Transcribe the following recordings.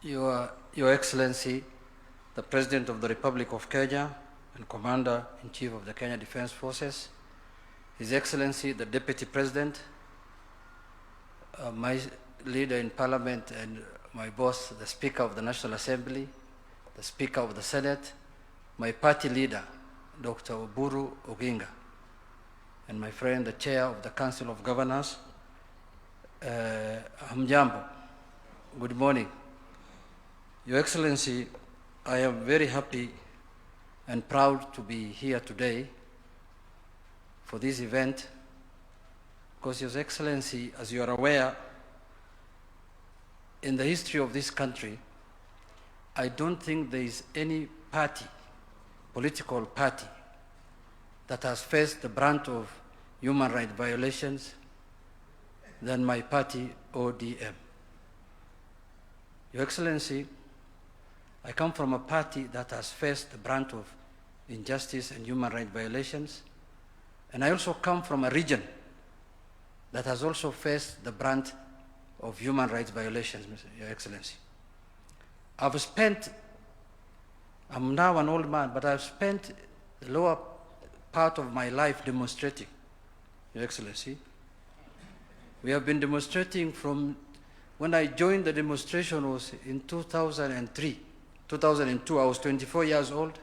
Your Excellency, the President of the Republic of Kenya and Commander-in-Chief of the Kenya Defense Forces, His Excellency, the Deputy President, my leader in Parliament and my boss, the Speaker of the National Assembly, the Speaker of the Senate, my party leader, Dr. Oburu Oginga, and my friend, the Chair of the Council of Governors, Hamjambo. Good morning. Your Excellency, I am very happy and proud to be here today for this event because, Your Excellency, as you are aware, in the history of this country, I don't think there is any party, political party, that has faced the brunt of human rights violations than my party, ODM. Your Excellency, I come from a party that has faced the brunt of injustice and human rights violations, and I also come from a region that has also faced the brunt of human rights violations, Your Excellency. I'm now an old man, but I've spent the lower part of my life demonstrating, Your Excellency. We have been demonstrating from when I joined the demonstration was in 2003. 2002, I was 24 years old.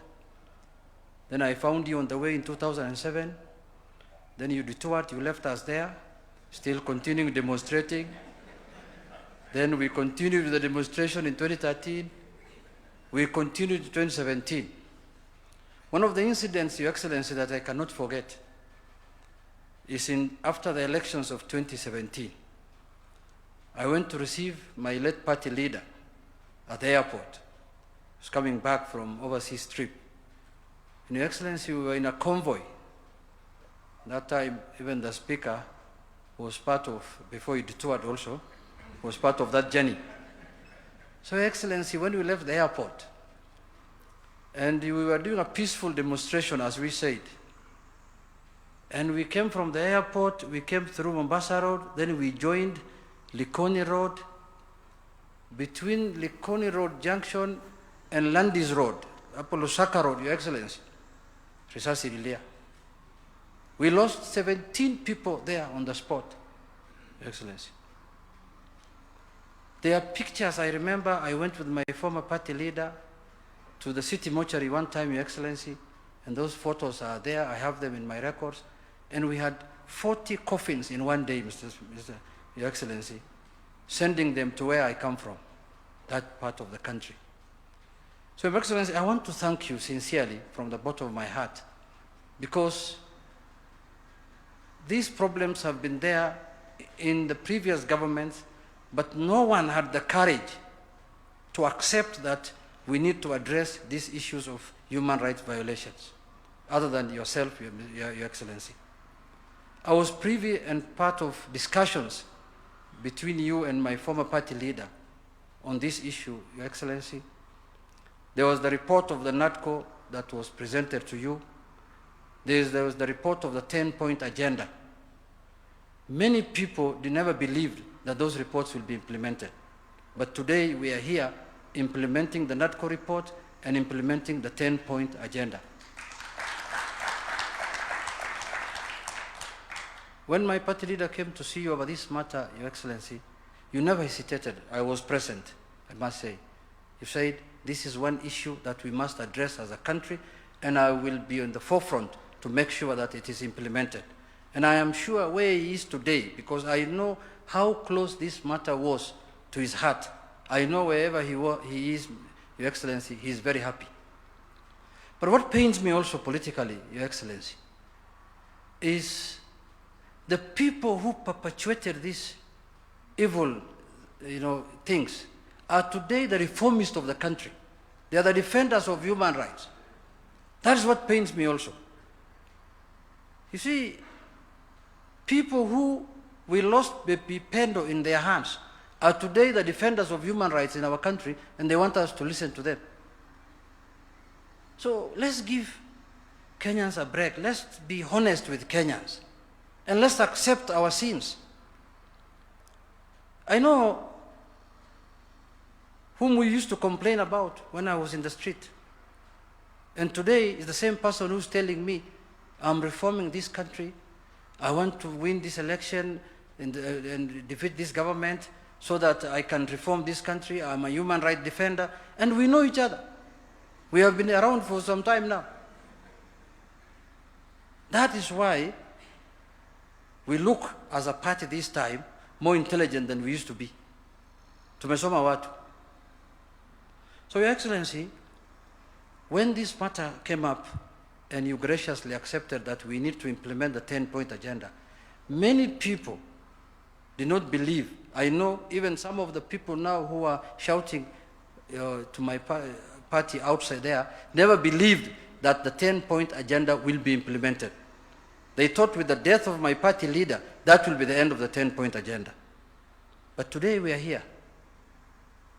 Then I found you on the way in 2007. Then you detoured, you left us there, still continuing demonstrating. Then we continued with the demonstration in 2013. We continued in 2017. One of the incidents, Your Excellency, that I cannot forget is after the elections of 2017. I went to receive my late party leader at the airport. He was coming back from overseas trip. And Your Excellency, we were in a convoy. That time, even the Speaker was part of, before he detoured also, was part of that journey. So, Your Excellency, when we left the airport, and we were doing a peaceful demonstration, as we said, and we came from the airport, we came through Mombasa Road, then we joined Likoni Road. Between Likoni Road Junction and Landis Road, Apollo Saka Road, Your Excellency, risasi ililia. We lost 17 people there on the spot, Your Excellency. There are pictures. I remember I went with my former party leader to the city mortuary one time, Your Excellency, and those photos are there. I have them in my records. And we had 40 coffins in one day, Your Excellency, sending them to where I come from, that part of the country. So, Your Excellency, I want to thank you sincerely from the bottom of my heart, because these problems have been there in the previous governments, but no one had the courage to accept that we need to address these issues of human rights violations, other than yourself, Your Excellency. I was privy and part of discussions between you and my former party leader on this issue, Your Excellency. There was the report of the NATCO that was presented to you. There was the report of the 10-point agenda. Many people never believed that those reports will be implemented. But today we are here implementing the NATCO report and implementing the 10-point agenda. When my party leader came to see you over this matter, Your Excellency, you never hesitated. I was present, I must say. You said, this is one issue that we must address as a country, and I will be on the forefront to make sure that it is implemented. And I am sure where he is today, because I know how close this matter was to his heart. I know wherever he is, Your Excellency, he is very happy. But what pains me also politically, Your Excellency, is the people who perpetuated these evil, things are today the reformists of the country. They are the defenders of human rights. That is what pains me also. You see, people who we lost Pendo in their hands are today the defenders of human rights in our country, and they want us to listen to them. So let's give Kenyans a break. Let's be honest with Kenyans, and let's accept our sins. I know whom we used to complain about when I was in the street. And today is the same person who's telling me, I'm reforming this country, I want to win this election and defeat this government so that I can reform this country, I'm a human rights defender, and we know each other. We have been around for some time now. That is why we look as a party this time more intelligent than we used to be. Tumesoma watu. So, Your Excellency, when this matter came up and you graciously accepted that we need to implement the 10-point agenda, many people did not believe. I know even some of the people now who are shouting to my party outside there never believed that the 10-point agenda will be implemented. They thought with the death of my party leader, that will be the end of the 10-point agenda. But today we are here.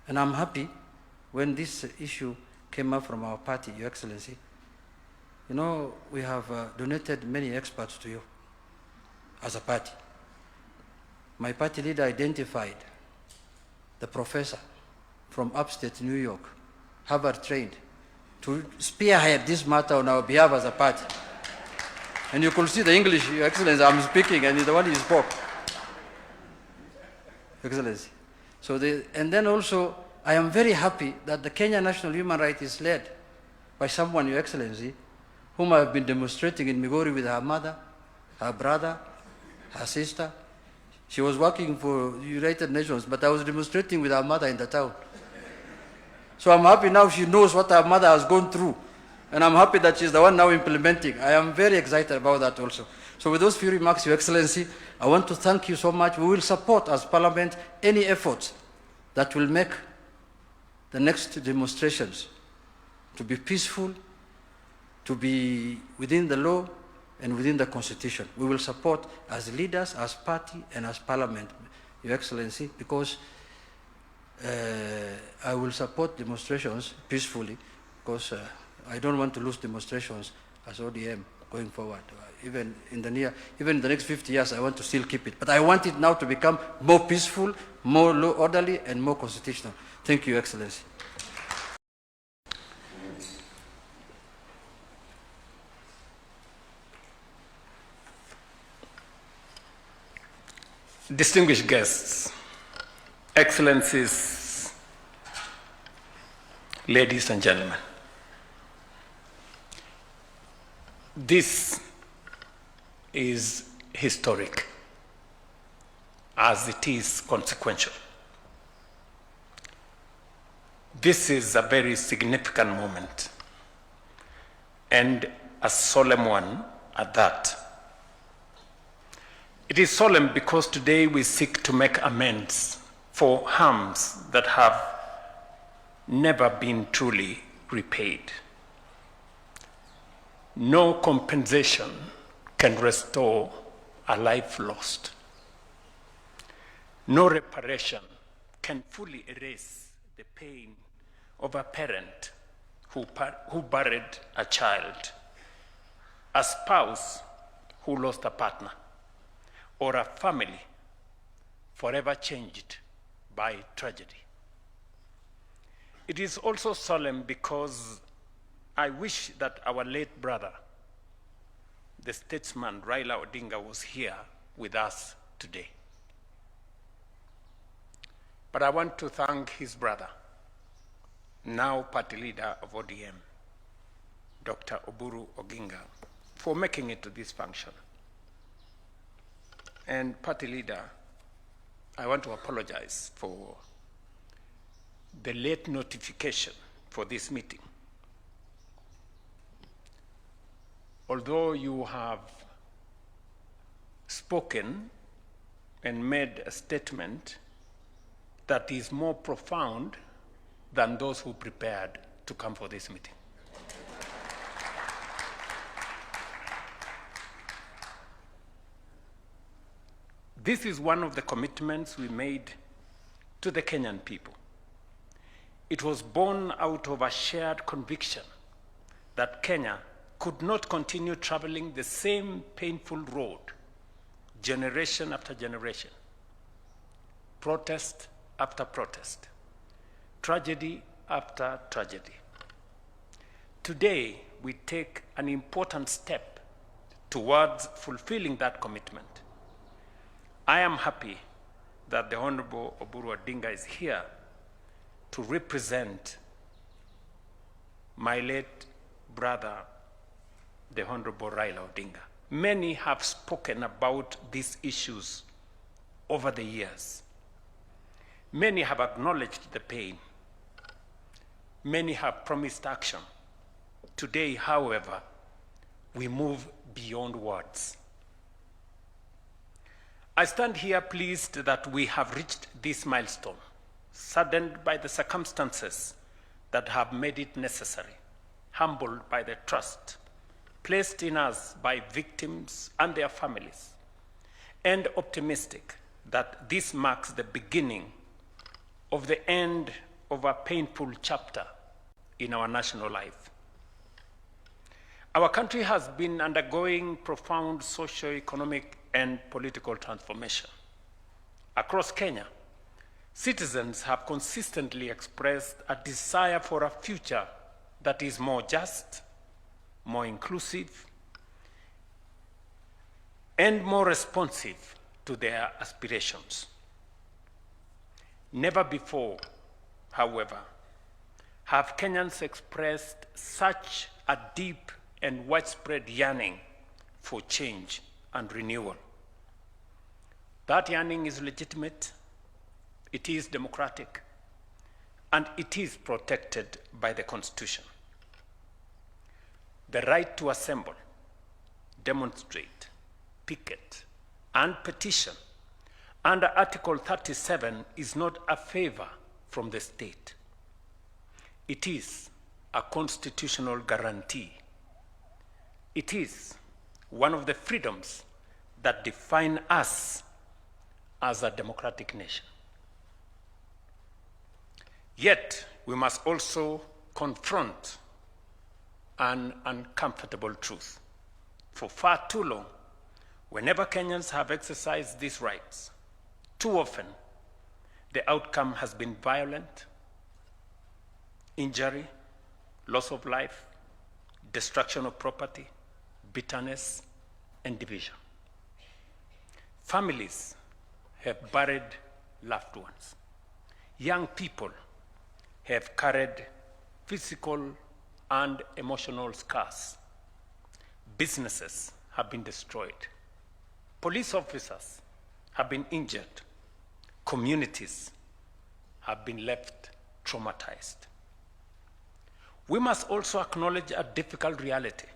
And I'm happy when this issue came up from our party, Your Excellency. You know, we have donated many experts to you as a party. My party leader identified the professor from upstate New York, Harvard trained, to spearhead this matter on our behalf as a party. And you could see the English, Your Excellency, I'm speaking, and he's the one who spoke. Your Excellency. So and then also, I am very happy that the Kenya National Human Rights is led by someone, Your Excellency, whom I have been demonstrating in Migori with her mother, her brother, her sister. She was working for the United Nations, but I was demonstrating with her mother in the town. So I'm happy now she knows what her mother has gone through. And I'm happy that she's the one now implementing. I am very excited about that also. So with those few remarks, Your Excellency, I want to thank you so much. We will support as Parliament any efforts that will make the next demonstrations to be peaceful, to be within the law and within the Constitution. We will support as leaders, as party, and as Parliament, Your Excellency, because I will support demonstrations peacefully, because I don't want to lose demonstrations as ODM going forward. Even in the next 50 years, I want to still keep it. But I want it now to become more peaceful, more orderly, and more constitutional. Thank you, Your Excellency. Distinguished guests, Excellencies, ladies and gentlemen, this is historic as it is consequential. This is a very significant moment and a solemn one at that. It is solemn because today we seek to make amends for harms that have never been truly repaid. No compensation can restore a life lost. No reparation can fully erase the pain of a parent who buried a child, a spouse who lost a partner, or a family forever changed by tragedy. It is also solemn because I wish that our late brother, the statesman Raila Odinga, was here with us today. But I want to thank his brother, now party leader of ODM, Dr. Oburu Oginga, for making it to this function. And party leader, I want to apologize for the late notification for this meeting. Although you have spoken and made a statement that is more profound than those who prepared to come for this meeting. This is one of the commitments we made to the Kenyan people. It was born out of a shared conviction that Kenya could not continue traveling the same painful road, generation after generation, protest after protest, tragedy after tragedy. Today, we take an important step towards fulfilling that commitment. I am happy that the Honorable Oburu Odinga is here to represent my late brother, the Honorable Raila Odinga. Many have spoken about these issues over the years. Many have acknowledged the pain. Many have promised action. Today, however, we move beyond words. I stand here pleased that we have reached this milestone, saddened by the circumstances that have made it necessary, humbled by the trust placed in us by victims and their families, and optimistic that this marks the beginning of the end of a painful chapter in our national life. Our country has been undergoing profound socio-economic and political transformation. Across Kenya, citizens have consistently expressed a desire for a future that is more just, more inclusive, and more responsive to their aspirations. Never before, however, have Kenyans expressed such a deep and widespread yearning for change and renewal. That yearning is legitimate, it is democratic, and it is protected by the Constitution. The right to assemble, demonstrate, picket, and petition under Article 37 is not a favor from the state. It is a constitutional guarantee. It is one of the freedoms that define us as a democratic nation. Yet, we must also confront an uncomfortable truth. For far too long, whenever Kenyans have exercised these rights, too often the outcome has been violent, injury, loss of life, destruction of property, bitterness, and division. Families have buried loved ones. Young people have carried physical and emotional scars. Businesses have been destroyed. Police officers have been injured. Communities have been left traumatized. We must also acknowledge a difficult reality.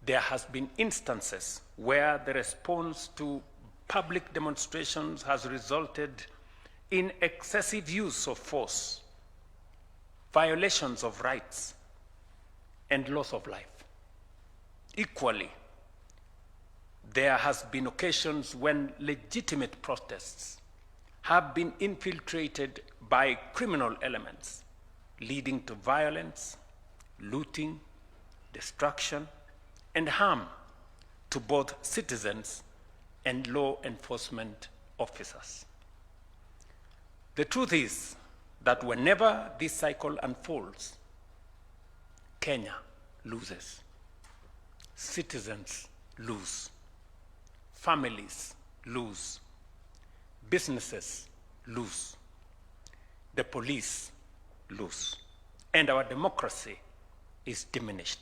There has been instances where the response to public demonstrations has resulted in excessive use of force, violations of rights, and loss of life. Equally, there has been occasions when legitimate protests have been infiltrated by criminal elements, leading to violence, looting, destruction, and harm to both citizens and law enforcement officers. The truth is that whenever this cycle unfolds, Kenya loses, citizens lose, families lose, businesses lose, the police lose, and our democracy is diminished.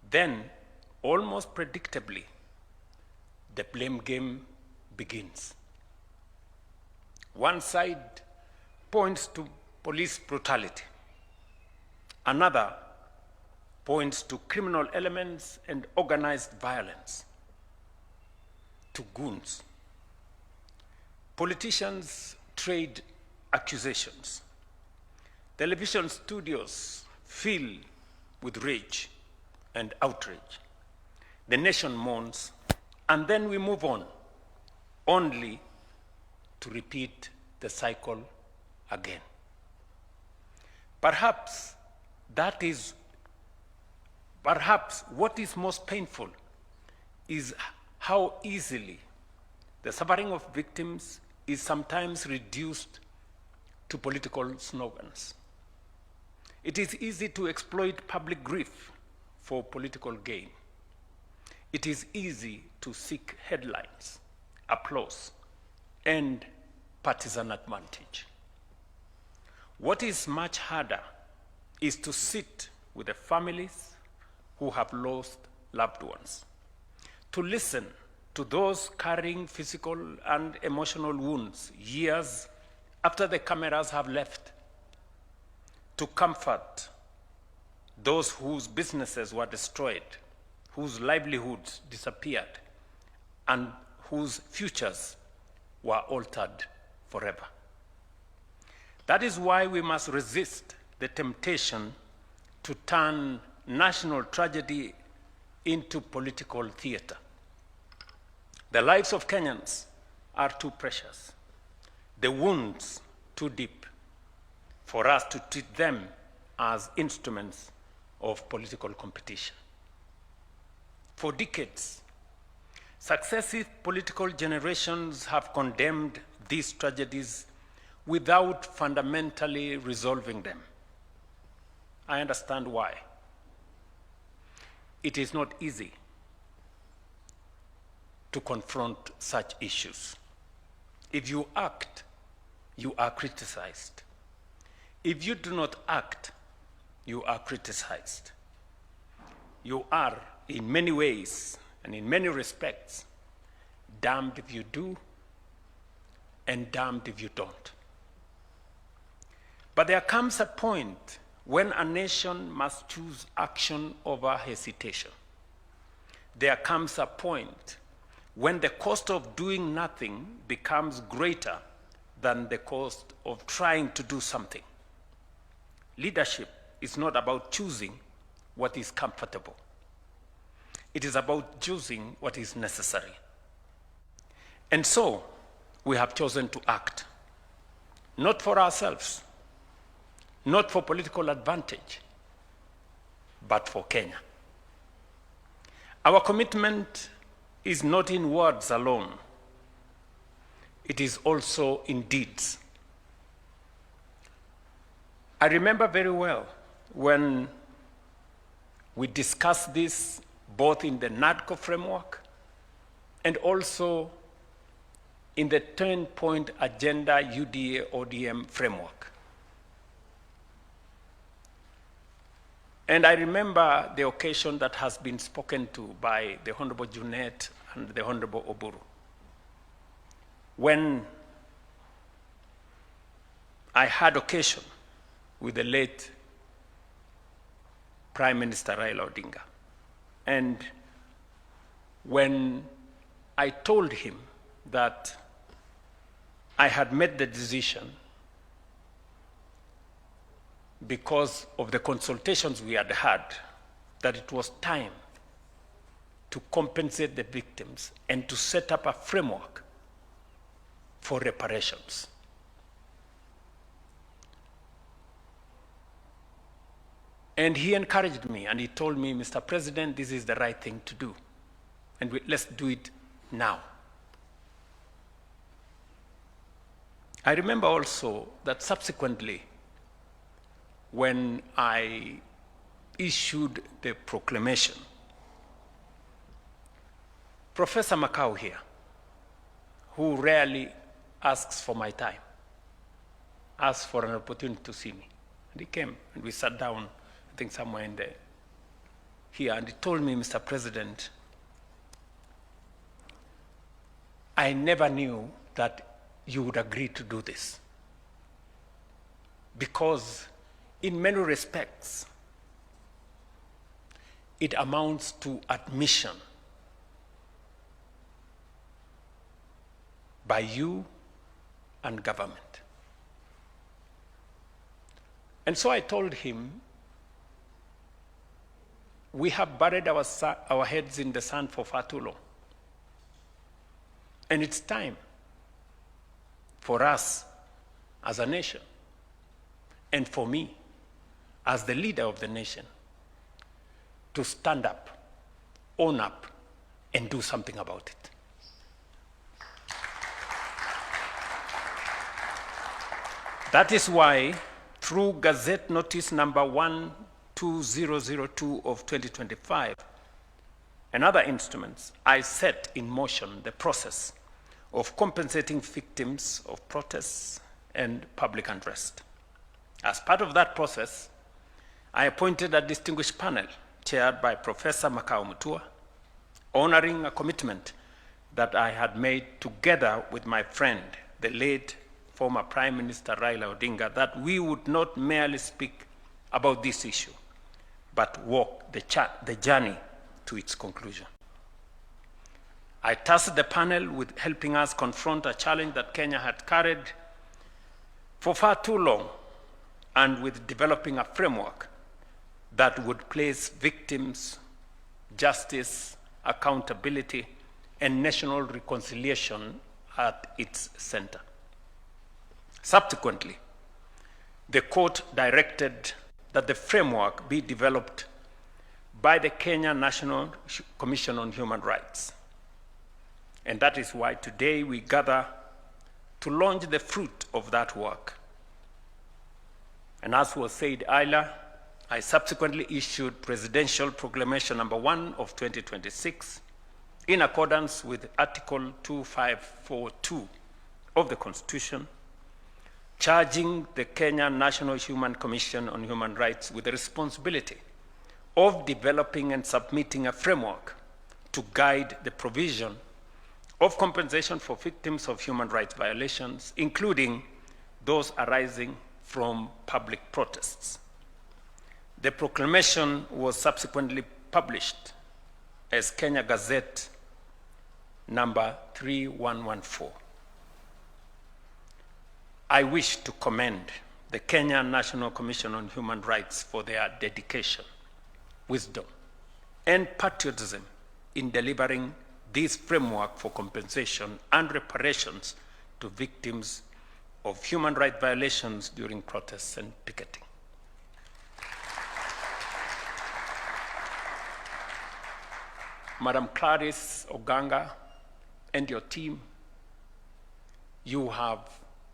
Then, almost predictably, the blame game begins. One side points to police brutality. Another points to criminal elements and organized violence, to goons. Politicians trade accusations. Television studios fill with rage and outrage. The nation mourns, and then we move on, only to repeat the cycle again. Perhaps what is most painful is how easily the suffering of victims is sometimes reduced to political slogans. It is easy to exploit public grief for political gain. It is easy to seek headlines, applause, and partisan advantage. What is much harder is to sit with the families who have lost loved ones, to listen to those carrying physical and emotional wounds years after the cameras have left, to comfort those whose businesses were destroyed, whose livelihoods disappeared, and whose futures were altered forever. That is why we must resist the temptation to turn national tragedy into political theater. The lives of Kenyans are too precious, the wounds too deep, for us to treat them as instruments of political competition. For decades, successive political generations have condemned these tragedies without fundamentally resolving them. I understand why. It is not easy to confront such issues. If you act, you are criticized. If you do not act, you are criticized. You are, in many ways and in many respects, damned if you do and damned if you don't. But there comes a point when a nation must choose action over hesitation. There comes a point when the cost of doing nothing becomes greater than the cost of trying to do something. Leadership is not about choosing what is comfortable. It is about choosing what is necessary. And so, we have chosen to act, not for ourselves, not for political advantage, but for Kenya. Our commitment is not in words alone. It is also in deeds. I remember very well when we discussed this both in the NADCO framework and also in the 10-point agenda UDA-ODM framework. And I remember the occasion that has been spoken to by the Honorable Junet and the Honorable Oburu, when I had occasion with the late Prime Minister Raila Odinga. And when I told him that I had made the decision because of the consultations we had had, that it was time to compensate the victims and to set up a framework for reparations. And he encouraged me and he told me, Mr. President, this is the right thing to do. And let's do it now. I remember also that subsequently, when I issued the proclamation, Professor Makau here, who rarely asks for my time, asked for an opportunity to see me. And he came and we sat down, I think somewhere in there, here, and he told me, Mr. President, I never knew that you would agree to do this. Because in many respects, it amounts to admission by you and government. And so I told him, we have buried our heads in the sand for far too long. And it's time for us as a nation, and for me as the leader of the nation, to stand up, own up, and do something about it. That is why, through Gazette Notice number 12002 of 2025 and other instruments, I set in motion the process of compensating victims of protests and public unrest. As part of that process, I appointed a distinguished panel chaired by Professor Makau Mutua, honoring a commitment that I had made together with my friend, the late former Prime Minister Raila Odinga, that we would not merely speak about this issue, but walk the journey to its conclusion. I tasked the panel with helping us confront a challenge that Kenya had carried for far too long, and with developing a framework that would place victims, justice, accountability, and national reconciliation at its center. Subsequently, the court directed that the framework be developed by the Kenya National Commission on Human Rights. And that is why today we gather to launch the fruit of that work. And as was said earlier, I subsequently issued Presidential Proclamation number 1 of 2026 in accordance with Article 2542 of the Constitution, charging the Kenya National Human Commission on Human Rights with the responsibility of developing and submitting a framework to guide the provision of compensation for victims of human rights violations, including those arising from public protests. The proclamation was subsequently published as Kenya Gazette number 3114. I wish to commend the Kenya National Commission on Human Rights for their dedication, wisdom, and patriotism in delivering this framework for compensation and reparations to victims of human rights violations during protests and picketing. Madam Clarice Oganga and your team, you have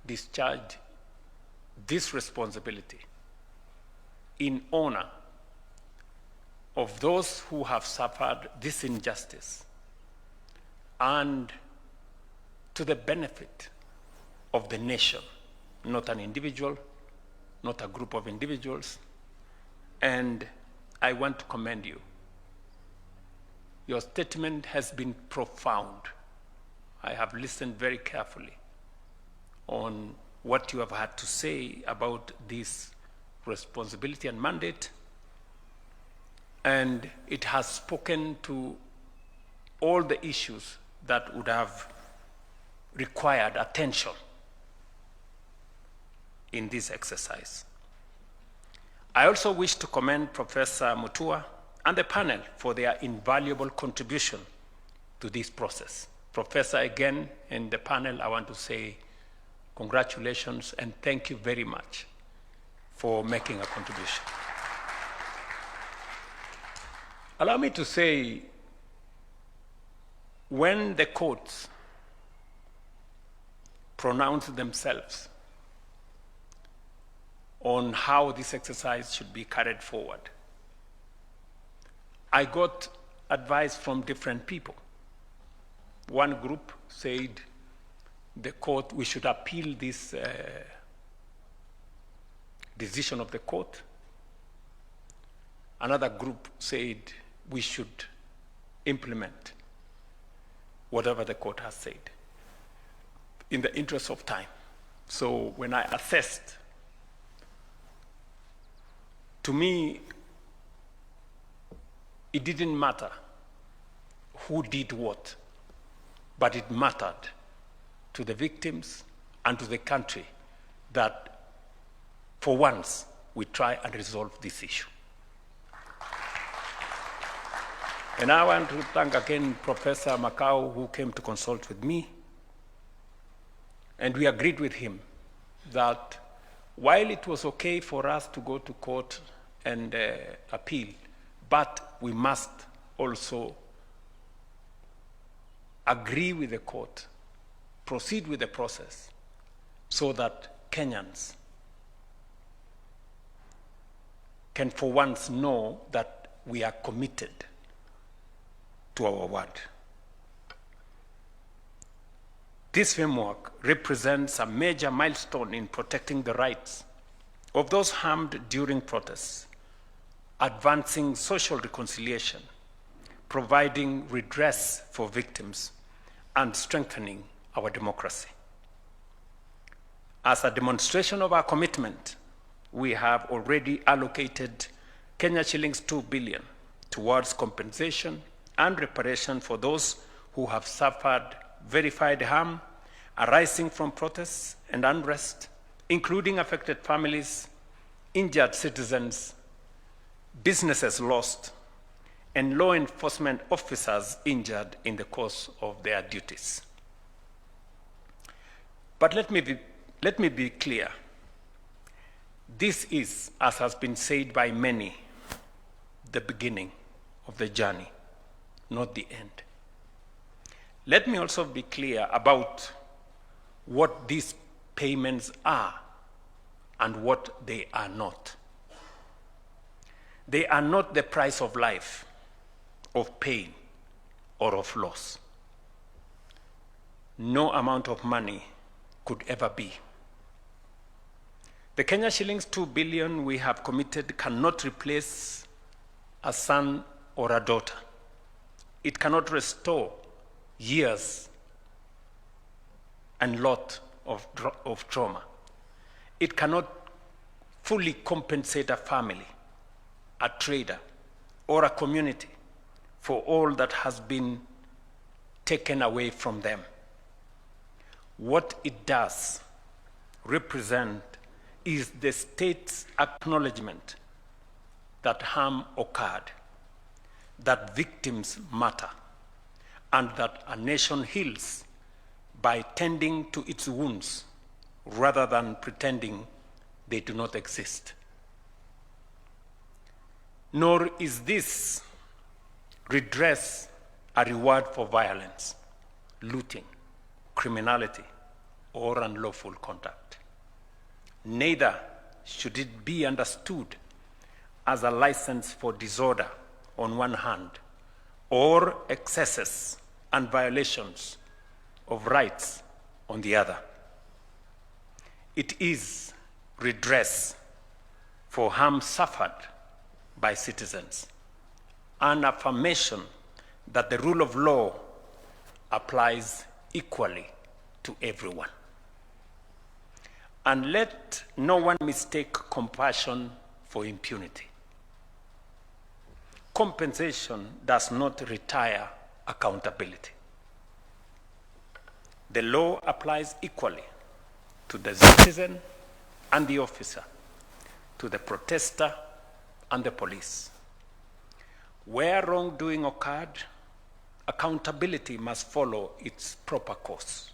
discharged this responsibility in honor of those who have suffered this injustice and to the benefit of the nation, not an individual, not a group of individuals. And I want to commend you. Your statement has been profound. I have listened very carefully on what you have had to say about this responsibility and mandate, and it has spoken to all the issues that would have required attention in this exercise. I also wish to commend Professor Mutua and the panel for their invaluable contribution to this process. Professor, again, and the panel, I want to say congratulations and thank you very much for making a contribution. Allow me to say, when the courts pronounce themselves on how this exercise should be carried forward, I got advice from different people. One group said the court, we should appeal this decision of the court. Another group said we should implement whatever the court has said in the interest of time. So when I assessed, to me, it didn't matter who did what, but it mattered to the victims and to the country that for once we try and resolve this issue. And I want to thank again Professor Makau, who came to consult with me. And we agreed with him that while it was okay for us to go to court and appeal, but we must also agree with the court, proceed with the process, so that Kenyans can for once know that we are committed to our word. This framework represents a major milestone in protecting the rights of those harmed during protests, advancing social reconciliation, providing redress for victims, and strengthening our democracy. As a demonstration of our commitment, we have already allocated Kenya shillings 2 billion towards compensation and reparation for those who have suffered verified harm arising from protests and unrest, including affected families, injured citizens, businesses lost, and law enforcement officers injured in the course of their duties. But let me be clear. This is, as has been said by many, the beginning of the journey, not the end. Let me also be clear about what these payments are and what they are not. They are not the price of life, of pain, or of loss. No amount of money could ever be. The Kenya shillings 2 billion we have committed cannot replace a son or a daughter. It cannot restore years and lot of trauma. It cannot fully compensate a family, a trader, or a community for all that has been taken away from them. What it does represent is the state's acknowledgement that harm occurred, that victims matter, and that a nation heals by tending to its wounds rather than pretending they do not exist. Nor is this redress a reward for violence, looting, criminality, or unlawful conduct. Neither should it be understood as a license for disorder on one hand, or excesses and violations of rights on the other. It is redress for harm suffered by citizens, an affirmation that the rule of law applies equally to everyone. And let no one mistake compassion for impunity. Compensation does not retire accountability. The law applies equally to the citizen and the officer, to the protester and the police. Where wrongdoing occurred, accountability must follow its proper course.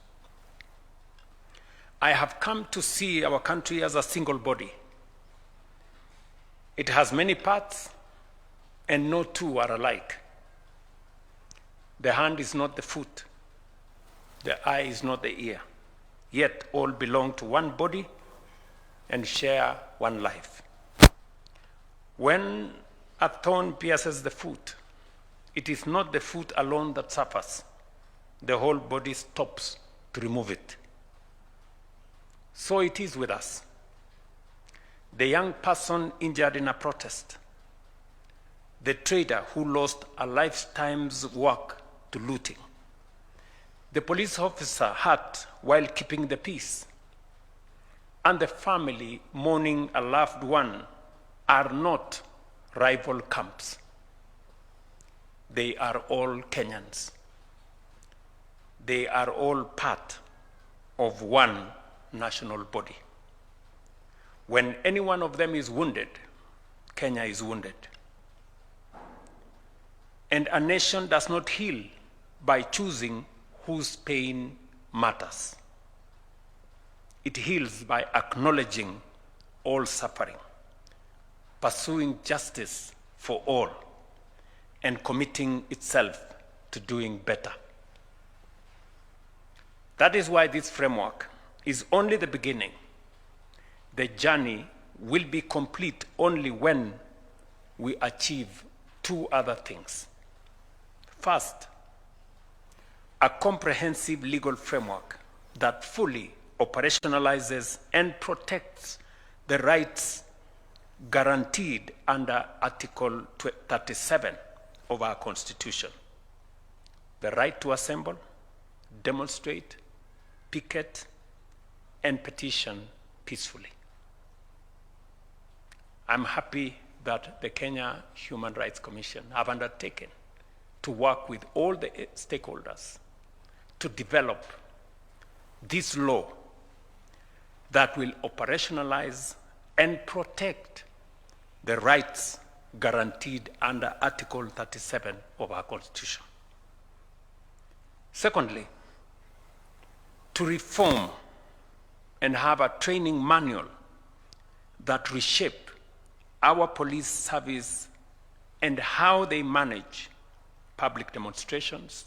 I have come to see our country as a single body. It has many parts, and no two are alike. The hand is not the foot. The eye is not the ear. Yet all belong to one body and share one life. When a thorn pierces the foot, it is not the foot alone that suffers. The whole body stops to remove it. So it is with us. The young person injured in a protest, the trader who lost a lifetime's work to looting, the police officer hurt while keeping the peace, and the family mourning a loved one are not rival camps. They are all Kenyans. They are all part of one national body. When any one of them is wounded, Kenya is wounded. And a nation does not heal by choosing whose pain matters. It heals by acknowledging all suffering, pursuing justice for all, and committing itself to doing better. That is why this framework is only the beginning. The journey will be complete only when we achieve two other things. First, a comprehensive legal framework that fully operationalizes and protects the rights guaranteed under Article 37 of our Constitution. The right to assemble, demonstrate, picket, and petition peacefully. I'm happy that the Kenya Human Rights Commission have undertaken to work with all the stakeholders to develop this law that will operationalize and protect the rights guaranteed under Article 37 of our Constitution. Secondly, to reform and have a training manual that reshape our police service and how they manage public demonstrations,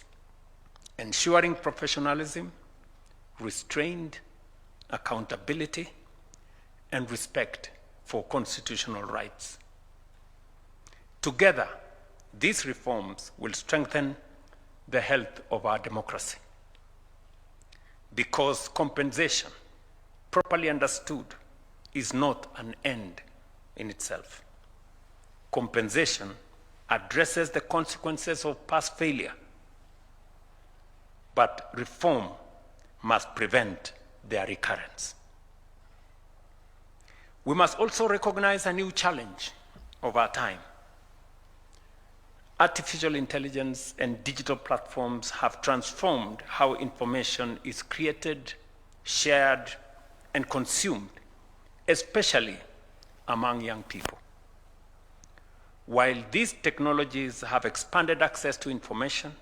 ensuring professionalism, restraint, accountability, and respect for constitutional rights. Together, these reforms will strengthen the health of our democracy, because compensation, properly understood, is not an end in itself. Compensation addresses the consequences of past failure, but reform must prevent their recurrence. We must also recognize a new challenge of our time. Artificial intelligence and digital platforms have transformed how information is created, shared, and consumed, especially among young people. While these technologies have expanded access to information,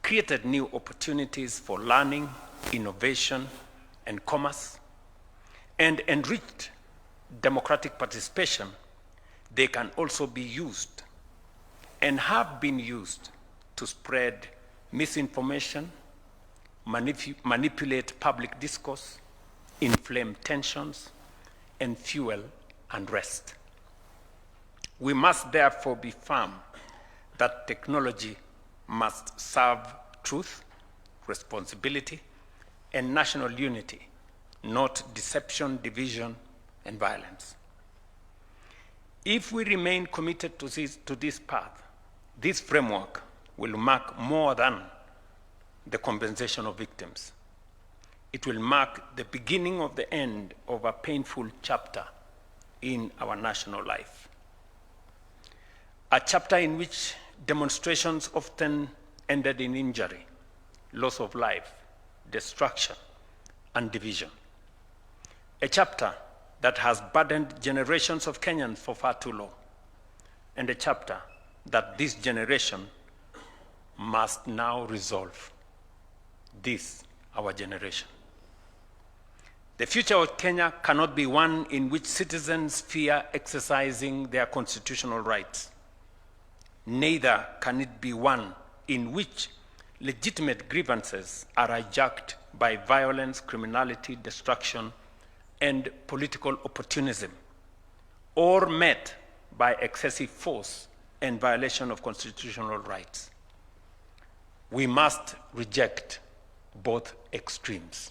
created new opportunities for learning, innovation, and commerce, and enriched democratic participation, they can also be used and have been used to spread misinformation, manipulate public discourse, inflame tensions, and fuel unrest. We must therefore be firm that technology must serve truth, responsibility, and national unity, not deception, division, and violence. If we remain committed to this path, this framework will mark more than the compensation of victims. It will mark the beginning of the end of a painful chapter in our national life. A chapter in which demonstrations often ended in injury, loss of life, destruction, and division. A chapter that has burdened generations of Kenyans for far too long, and a chapter that this generation must now resolve. This, our generation. The future of Kenya cannot be one in which citizens fear exercising their constitutional rights. Neither can it be one in which legitimate grievances are hijacked by violence, criminality, destruction, and political opportunism, or met by excessive force and violation of constitutional rights. We must reject both extremes.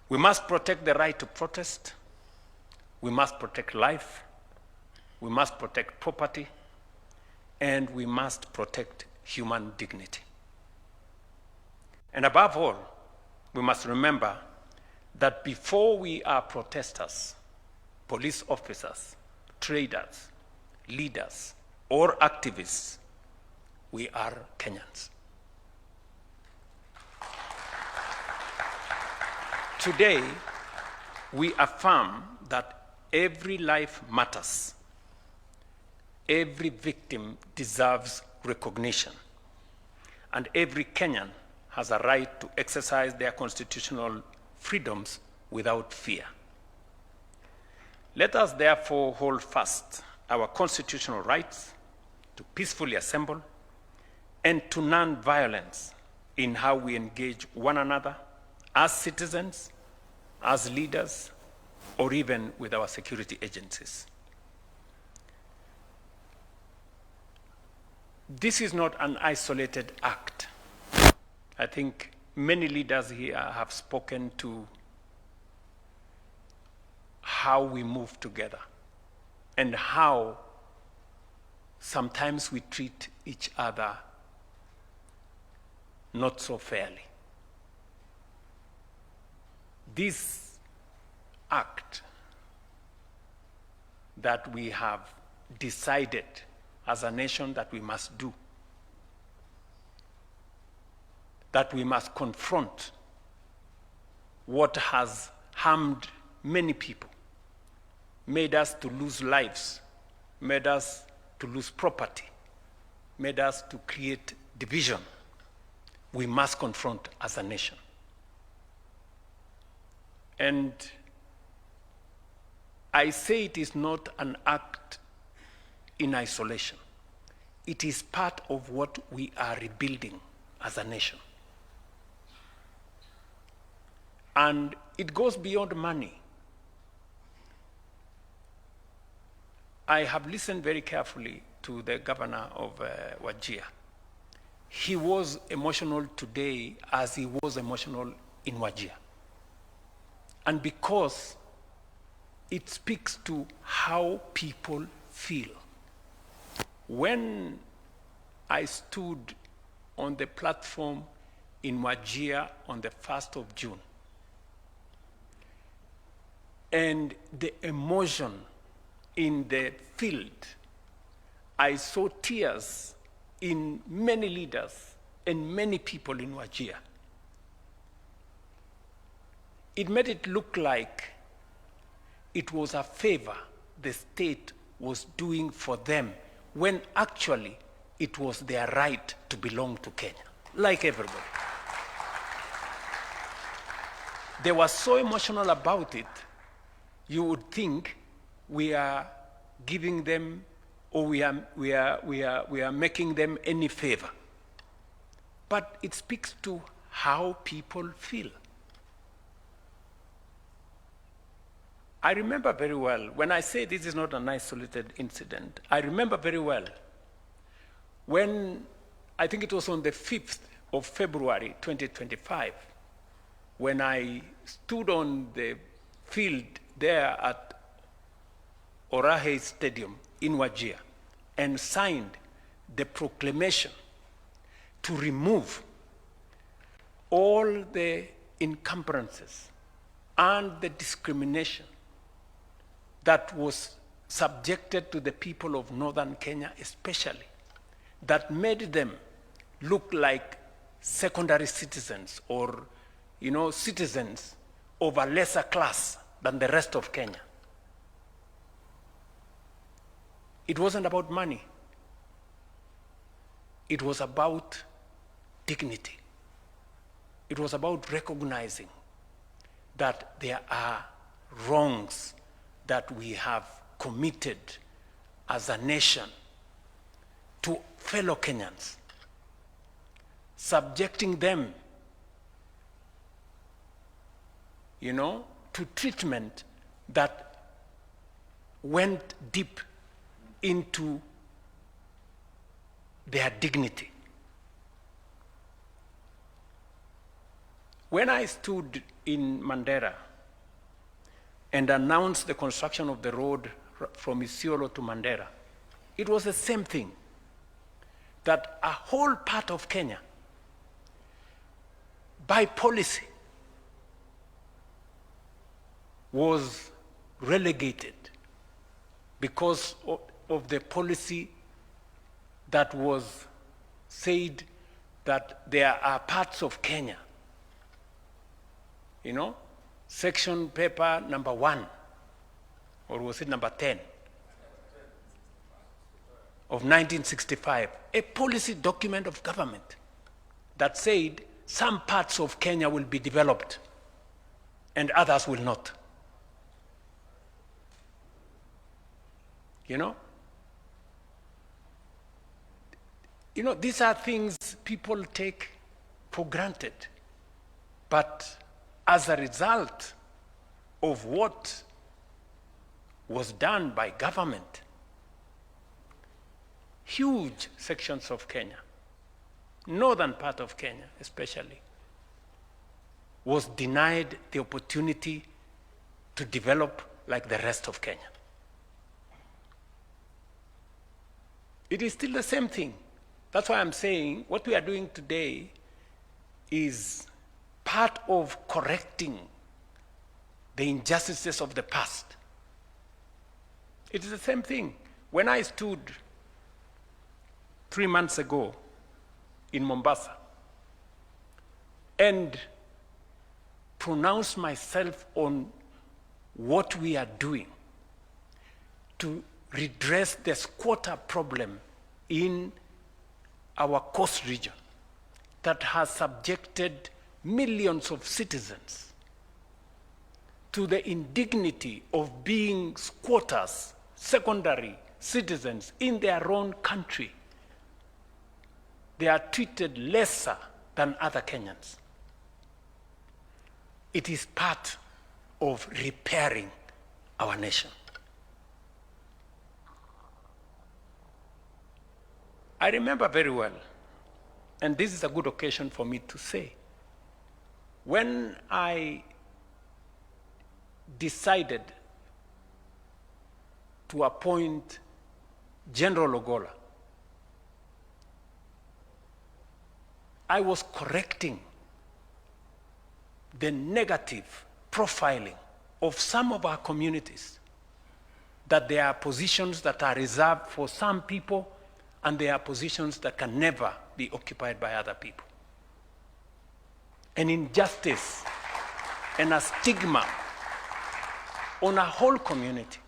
We must protect the right to protest. We must protect life. We must protect property. And we must protect human dignity. And above all, we must remember that before we are protesters, police officers, traders, leaders, or activists, we are Kenyans. Today, we affirm that every life matters. Every victim deserves recognition, and every Kenyan has a right to exercise their constitutional freedoms without fear. Let us therefore hold fast our constitutional rights to peacefully assemble and to non-violence in how we engage one another as citizens, as leaders, or even with our security agencies. This is not an isolated act. I think many leaders here have spoken to how we move together and how sometimes we treat each other not so fairly. This act that we have decided as a nation that we must do, that we must confront what has harmed many people, made us to lose lives, made us to lose property, made us to create division. We must confront as a nation. And I say it is not an act in isolation. It is part of what we are rebuilding as a nation. And it goes beyond money. I have listened very carefully to the governor of Wajir. He was emotional today as he was emotional in Wajir. And because it speaks to how people feel. When I stood on the platform in Wajir on the 1st of June, and the emotion in the field, I saw tears in many leaders and many people in Wajir. It made it look like it was a favor the state was doing for them, when actually it was their right to belong to Kenya, like everybody. They were so emotional about it, you would think we are giving them, or we are making them any favor. But it speaks to how people feel. I remember very well, when I say this is not an isolated incident, I remember very well when, I think it was on the 5th of February 2025, when I stood on the field there at Orahe Stadium in Wajir and signed the proclamation to remove all the encumbrances and the discrimination that was subjected to the people of northern Kenya especially, that made them look like secondary citizens or, citizens of a lesser class than the rest of Kenya. It wasn't about money. It was about dignity. It was about recognizing that there are wrongs that we have committed as a nation to fellow Kenyans, subjecting them, to treatment that went deep into their dignity. When I stood in Mandera and announced the construction of the road from Isiolo to Mandera, it was the same thing, that a whole part of Kenya, by policy, was relegated because of the policy that was said that there are parts of Kenya, section paper number 1, or was it number 10, of 1965, a policy document of government that said some parts of Kenya will be developed and others will not. These are things people take for granted. But as a result of what was done by government, huge sections of Kenya, northern part of Kenya especially, was denied the opportunity to develop like the rest of Kenya. It is still the same thing. That's why I'm saying what we are doing today is part of correcting the injustices of the past. It is the same thing. When I stood 3 months ago in Mombasa and pronounced myself on what we are doing to redress the squatter problem in our coast region that has subjected millions of citizens to the indignity of being squatters, secondary citizens in their own country. They are treated lesser than other Kenyans. It is part of repairing our nation. I remember very well, and this is a good occasion for me to say, when I decided to appoint General Ogola, I was correcting the negative profiling of some of our communities, that there are positions that are reserved for some people and there are positions that can never be occupied by other people. An injustice and a stigma on a whole community.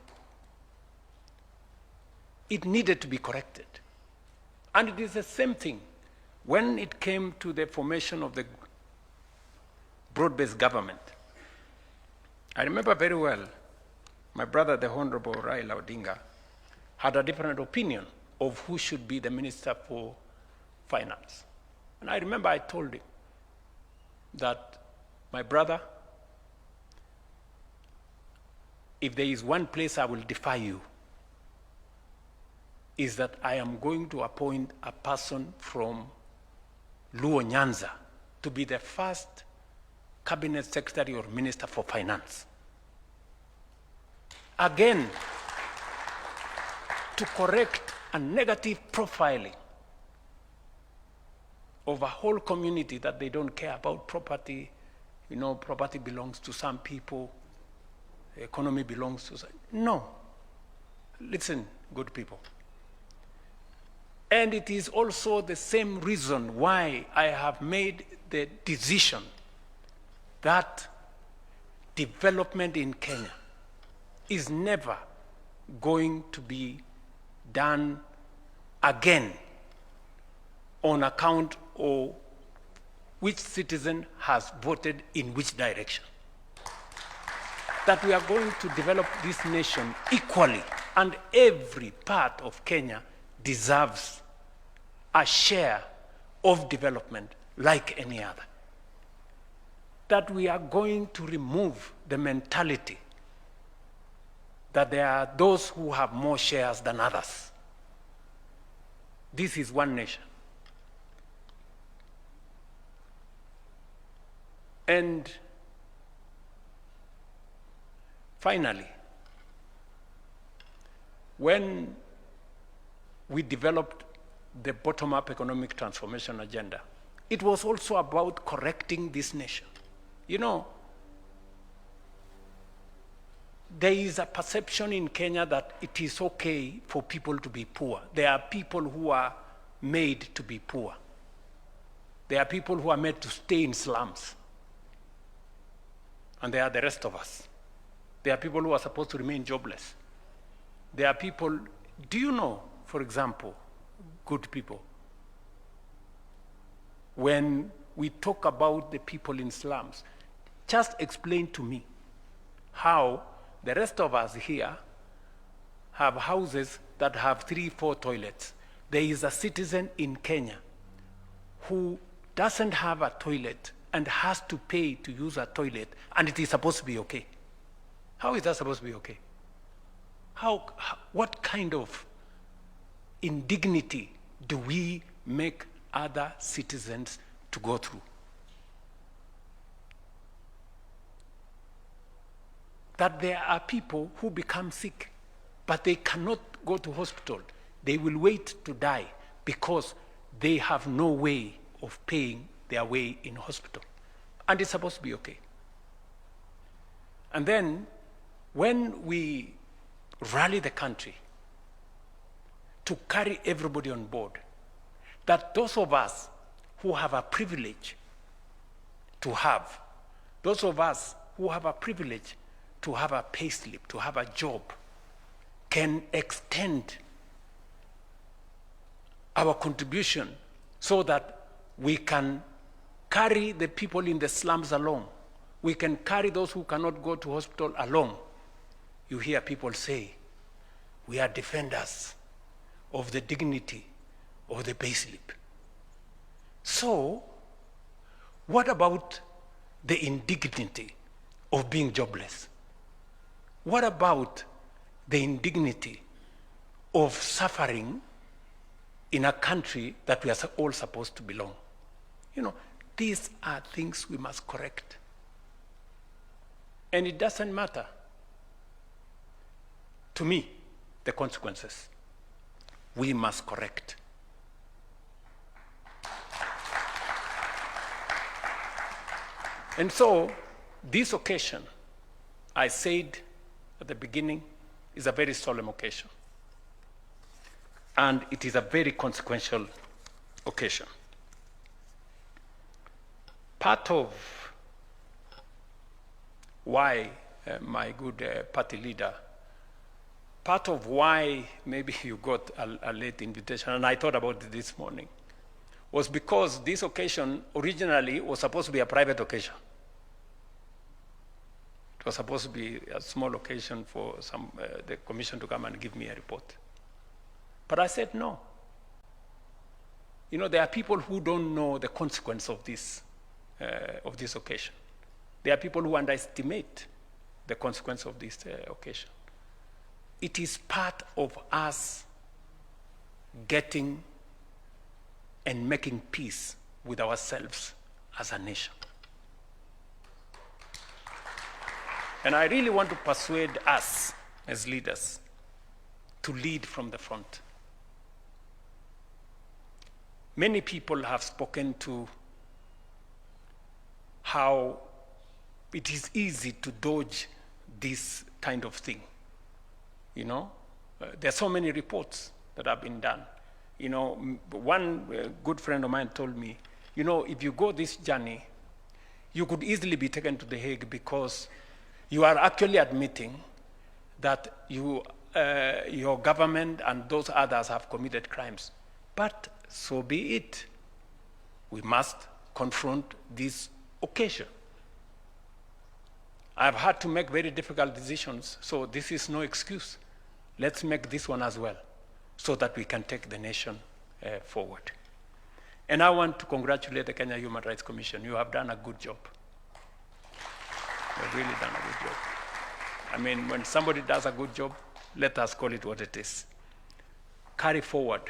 It needed to be corrected. And it is the same thing when it came to the formation of the broad-based government. I remember very well, my brother, the Honorable Raila Odinga, had a different opinion of who should be the Minister for Finance. And I remember I told him that, my brother, if there is one place I will defy you, is that I am going to appoint a person from Luo Nyanza to be the first Cabinet Secretary or Minister for Finance. Again, to correct a negative profiling of a whole community that they don't care about property. You know, property belongs to some people, the economy belongs to some. No. Listen, good people. And it is also the same reason why I have made the decision that development in Kenya is never going to be done again on account of which citizen has voted in which direction. That we are going to develop this nation equally, and every part of Kenya deserves a share of development like any other. That we are going to remove the mentality that there are those who have more shares than others. This is one nation. And finally, when we developed the bottom-up economic transformation agenda, it was also about correcting this nation. You know, there is a perception in Kenya that it is okay for people to be poor. There are people who are made to be poor. There are people who are made to stay in slums. And there are the rest of us. There are people who are supposed to remain jobless. There are people, do you know, for example, good people, when we talk about the people in slums, just explain to me how the rest of us here have houses that have 3, 4 toilets. There is a citizen in Kenya who doesn't have a toilet and has to pay to use a toilet, and it is supposed to be okay. How is that supposed to be okay? What kind of indignity do we make other citizens to go through? That there are people who become sick, but they cannot go to hospital. They will wait to die because they have no way of paying their way in hospital. And it's supposed to be okay. And then when we rally the country to carry everybody on board, that those of us who have a privilege to have, those of us who have a privilege to have a pay slip, to have a job, can extend our contribution so that we can carry the people in the slums along. We can carry those who cannot go to hospital along. You hear people say, we are defenders of the dignity of the pay slip. So, what about the indignity of being jobless? What about the indignity of suffering in a country that we are all supposed to belong? You know, these are things we must correct. And it doesn't matter, to me, the consequences. We must correct. And so, this occasion, I said at the beginning, is a very solemn occasion. And it is a very consequential occasion. Part of why, my good party leader, part of why maybe you got a late invitation, and I thought about it this morning, was because this occasion originally was supposed to be a private occasion. It was supposed to be a small occasion for the commission to come and give me a report. But I said no. You know, there are people who don't know the consequence of this occasion. There are people who underestimate the consequence of this occasion. It is part of us getting and making peace with ourselves as a nation. And I really want to persuade us as leaders to lead from the front. Many people have spoken to how it is easy to dodge this kind of thing. You know, there are so many reports that have been done. You know, one good friend of mine told me, you know, if you go this journey, you could easily be taken to The Hague because you are actually admitting that your government and those others have committed crimes. But so be it. We must confront this occasion. I've had to make very difficult decisions, so this is no excuse. Let's make this one as well, so that we can take the nation forward. And I want to congratulate the Kenya Human Rights Commission. You have done a good job. You've really done a good job. I mean, when somebody does a good job, let us call it what it is. Carry forward.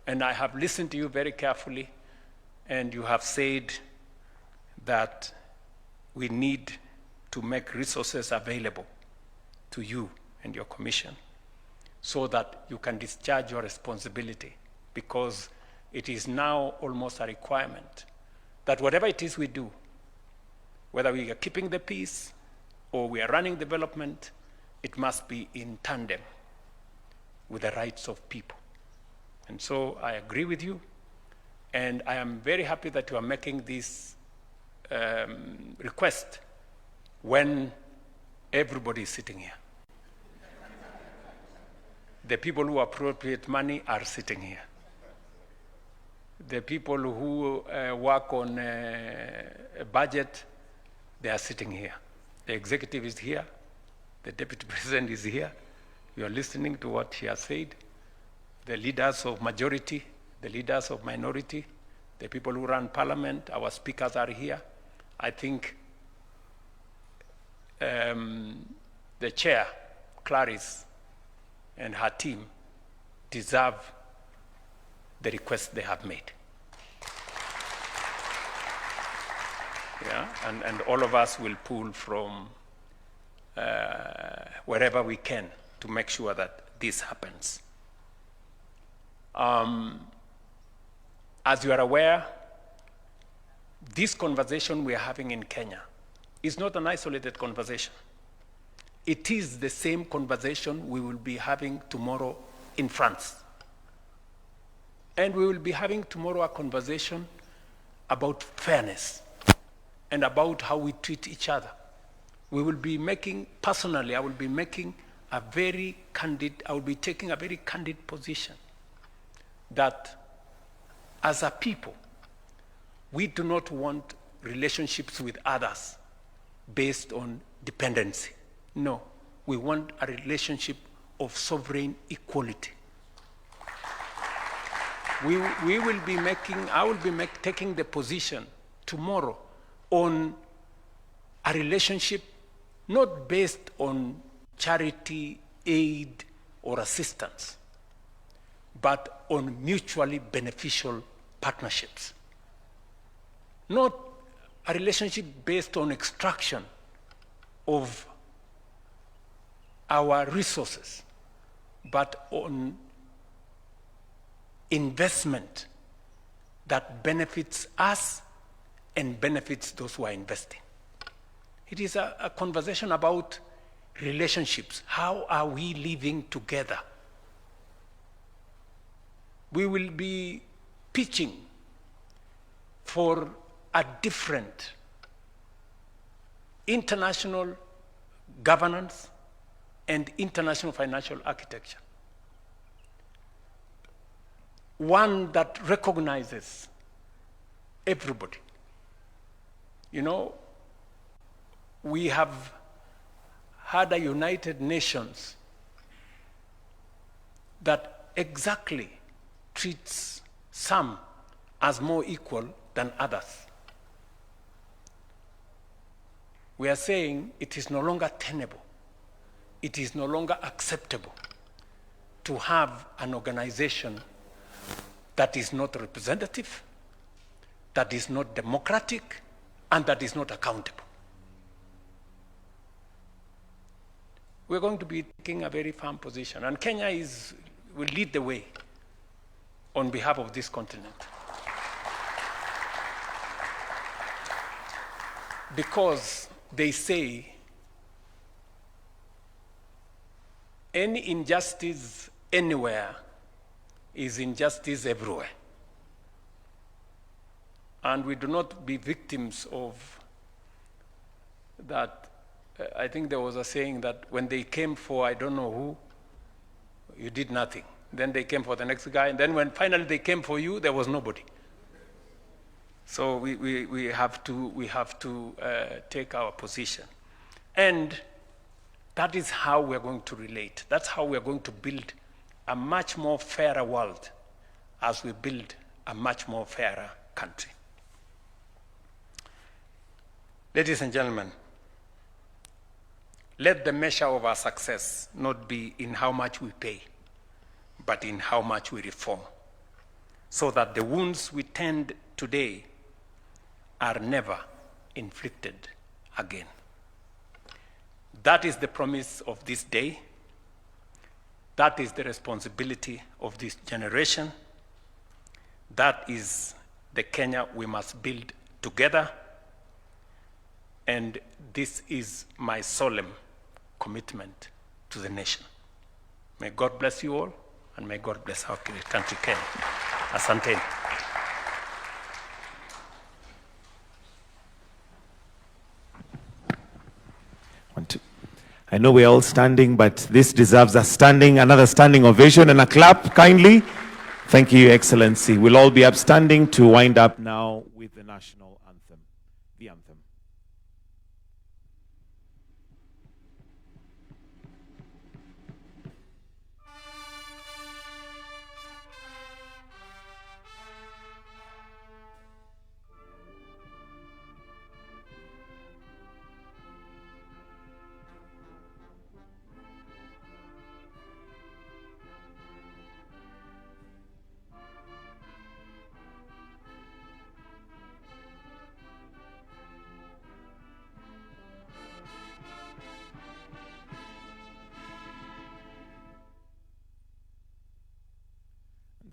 And I have listened to you very carefully, and you have said that we need to make resources available to you and your commission so that you can discharge your responsibility, because it is now almost a requirement that whatever it is we do, whether we are keeping the peace or we are running development, it must be in tandem with the rights of people. And so I agree with you, and I am very happy that you are making this request when everybody is sitting here. The people who appropriate money are sitting here. The people who work on a budget, they are sitting here. The executive is here. The deputy president is here. You are listening to what he has said. The leaders of majority, the leaders of minority, the people who run parliament, our speakers are here. I think the chair, Clarice, and her team deserve the request they have made. Yeah, and all of us will pull from wherever we can to make sure that this happens. As you are aware, this conversation we are having in Kenya is not an isolated conversation. It is the same conversation we will be having tomorrow in France. And we will be having tomorrow a conversation about fairness and about how we treat each other. We will be making, personally, I will be taking a very candid position that as a people, we do not want relationships with others based on dependency. No, we want a relationship of sovereign equality. I will be taking the position tomorrow on a relationship not based on charity, aid, or assistance, but on mutually beneficial partnerships. Not a relationship based on extraction of our resources, but on investment that benefits us and benefits those who are investing. It is a conversation about relationships. How are we living together? We will be pitching for a different international governance and international financial architecture. One that recognizes everybody. You know, we have had a United Nations that exactly treats some as more equal than others. We are saying it is no longer tenable, it is no longer acceptable to have an organization that is not representative, that is not democratic, and that is not accountable. We're going to be taking a very firm position, and Kenya will lead the way on behalf of this continent. Because they say any injustice anywhere is injustice everywhere. And we do not be victims of that. I think there was a saying that when they came for I don't know who, you did nothing. Then they came for the next guy, and then when finally they came for you, there was nobody. So we have to take our position. And that is how we're going to relate. That's how we're going to build a much more fairer world as we build a much more fairer country. Ladies and gentlemen, let the measure of our success not be in how much we pay, but in how much we reform, so that the wounds we tend today are never inflicted again. That is the promise of this day. That is the responsibility of this generation. That is the Kenya we must build together. And this is my solemn commitment to the nation. May God bless you all, and may God bless our country, Kenya. Asanteni. I know we're all standing, but this deserves another standing ovation and a clap, kindly. Thank you, Your Excellency. We'll all be upstanding to wind up now with the national anthem, the anthem.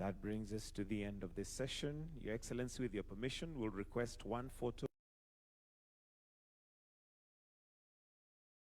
That brings us to the end of this session. Your Excellency, with your permission, will request one photo